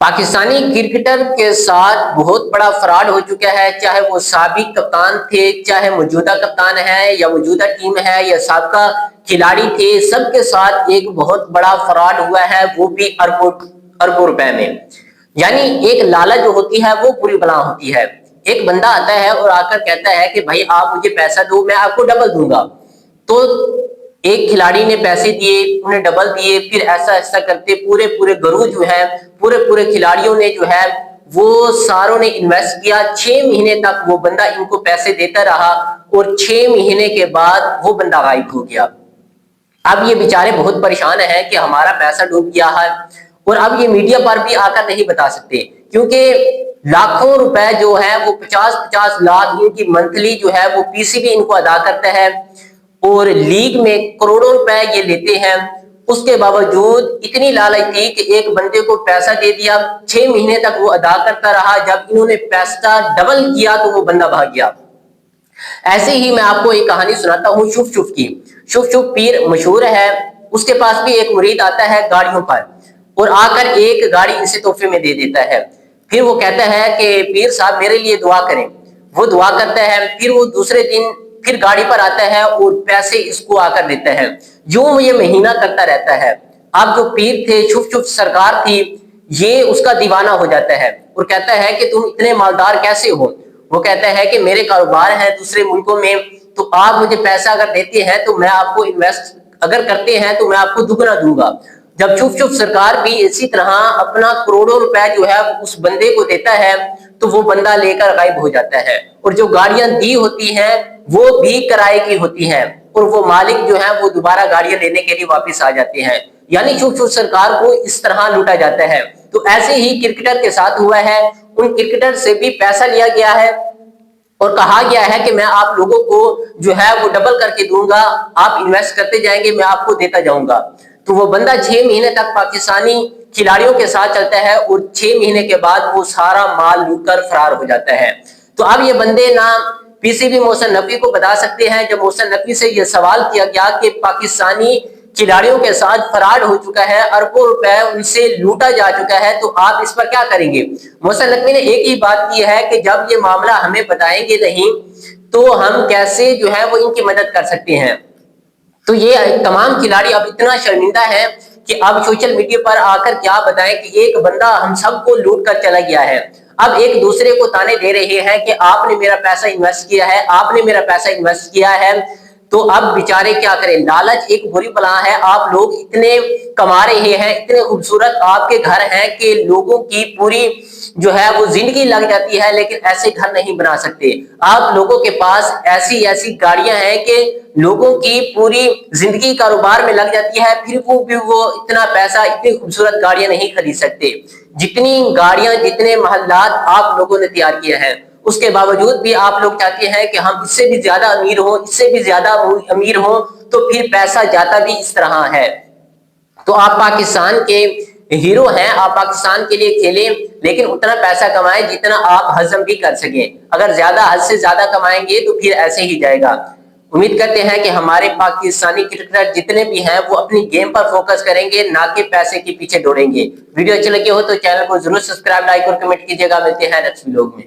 Pakistani cricketer के साथ बहुत बड़ा फ्रॉड हो चुका है, चाहे वो साबिक कप्तान थे, चाहे मौजूदा कप्तान है या मौजूदा टीम है या साबका खिलाड़ी थे, सबके साथ एक बहुत बड़ा फ्रॉड हुआ है, वो भी अरबों रुपए में। यानी एक लालच जो होती है वो बुरी बला होती है। एक बंदा आता है और आकर कहता है कि भाई आप मुझे पैसा दो, मैं आपको डबल दूंगा। तो एक खिलाड़ी ने पैसे दिए, उन्हें डबल दिए, फिर ऐसा ऐसा करते पूरे पूरे गरू जो है, पूरे पूरे खिलाड़ियों ने जो है वो सारों ने इन्वेस्ट किया। 6 महीने तक वो बंदा इनको पैसे देता रहा और 6 महीने के बाद वो बंदा गायब हो गया। अब ये बेचारे बहुत परेशान हैं कि हमारा पैसा डूब गया है, और अब ये मीडिया पर भी आकर नहीं बता सकते, क्योंकि लाखों रुपए जो है वो 50-50 लाख इनकी मंथली जो है वो पीसीबी इनको अदा करता है, और लीग में करोड़ों रुपए ये लेते हैं। उसके बावजूद इतनी लालच थी कि एक बंदे को पैसा दे दिया, 6 महीने तक वो अदा करता रहा, जब इन्होंने पैसा डबल किया तो वो बंदा भाग गया। ऐसे ही मैं आपको एक कहानी सुनाता हूँ शुफ शुफ की। शुफ शुफ पीर मशहूर है, उसके पास भी एक मुरीद आता है गाड़ियों पर, और आकर एक गाड़ी इसे तोहफे में दे देता है। फिर वो कहता है कि पीर साहब मेरे लिए दुआ करें। वो दुआ करता है, फिर वो दूसरे दिन फिर गाड़ी पर आता है और पैसे इसको आकर देता है। यूं ये महीना करता रहता है। अब जो पीर थे, शुफ शुफ सरकार थी, ये उसका दीवाना हो जाता है और कहता है कि तुम इतने मालदार कैसे हो। वो कहता है कि मेरे कारोबार है दूसरे मुल्कों में, तो आप मुझे पैसा अगर देते हैं तो मैं आपको इन्वेस्ट अगर करते हैं तो मैं आपको दुगना दूंगा। जब शुफ शुफ सरकार भी इसी तरह अपना करोड़ों रुपए जो है उस बंदे को देता है, तो वो बंदा लेकर गायब हो जाता है, और जो गाड़ियां दी होती हैं वो भी किराए की होती हैं, और वो मालिक जो है वो दोबारा गाड़ियां लेने के लिए वापस आ जाते हैं। यानी शुफ शुफ सरकार को इस तरह लूटा जाता है। तो ऐसे ही क्रिकेटर के साथ हुआ है। उन क्रिकेटर से भी पैसा लिया गया है और कहा गया है कि मैं आप लोगों को जो है वो डबल करके दूंगा, आप इन्वेस्ट करते जाएंगे, मैं आपको देता जाऊंगा। तो वो बंदा 6 महीने तक पाकिस्तानी खिलाड़ियों के साथ चलता है और 6 महीने के बाद वो सारा माल लूटकर फरार हो जाता है। तो अब ये बंदे ना पीसीबी मोहसिन नकवी को बता सकते हैं। जब मोहसिन नकवी से ये सवाल किया गया कि पाकिस्तानी खिलाड़ियों के साथ फराड हो चुका है, अरबों रुपए उनसे लूटा जा चुका है, तो आप इस पर क्या करेंगे। मोहसिन नकवी ने एक ही बात की है कि जब ये मामला हमें बताएंगे नहीं तो हम कैसे जो है वो इनकी मदद कर सकते हैं। तो ये तमाम खिलाड़ी अब इतना शर्मिंदा है कि अब सोशल मीडिया पर आकर क्या बताएं कि एक बंदा हम सबको लूट कर चला गया है। अब एक दूसरे को ताने दे रहे हैं कि आपने मेरा पैसा इन्वेस्ट किया है, आपने मेरा पैसा इन्वेस्ट किया है। तो अब बेचारे क्या करें, लालच एक बुरी बला है। आप लोग इतने कमा रहे हैं, इतने खूबसूरत आपके घर हैं कि लोगों की पूरी जो है वो जिंदगी लग जाती है, लेकिन ऐसे घर नहीं बना सकते। आप लोगों के पास ऐसी ऐसी गाड़ियां हैं कि लोगों की पूरी जिंदगी कारोबार में लग जाती है, फिर वो इतना पैसा इतनी खूबसूरत गाड़ियां नहीं खरीद सकते। जितनी गाड़ियां, जितने महल्लात आप लोगों ने तैयार किए हैं, उसके बावजूद भी आप लोग चाहते हैं कि हम इससे भी ज्यादा अमीर हो, इससे भी ज्यादा अमीर हो, तो फिर पैसा जाता भी इस तरह है। तो आप पाकिस्तान के हीरो हैं, आप पाकिस्तान के लिए खेलें, लेकिन उतना पैसा कमाएं जितना आप हजम भी कर सकें। अगर ज्यादा हद से ज्यादा कमाएंगे तो फिर ऐसे ही जाएगा। उम्मीद करते हैं कि हमारे पाकिस्तानी क्रिकेटर जितने भी हैं वो अपनी गेम पर फोकस करेंगे, ना कि पैसे के पीछे दौड़ेंगे। वीडियो अच्छी लगी हो तो चैनल को जरूर सब्सक्राइब, लाइक और कमेंट कीजिएगा। मिलते हैं नेक्स्ट वीडियो में।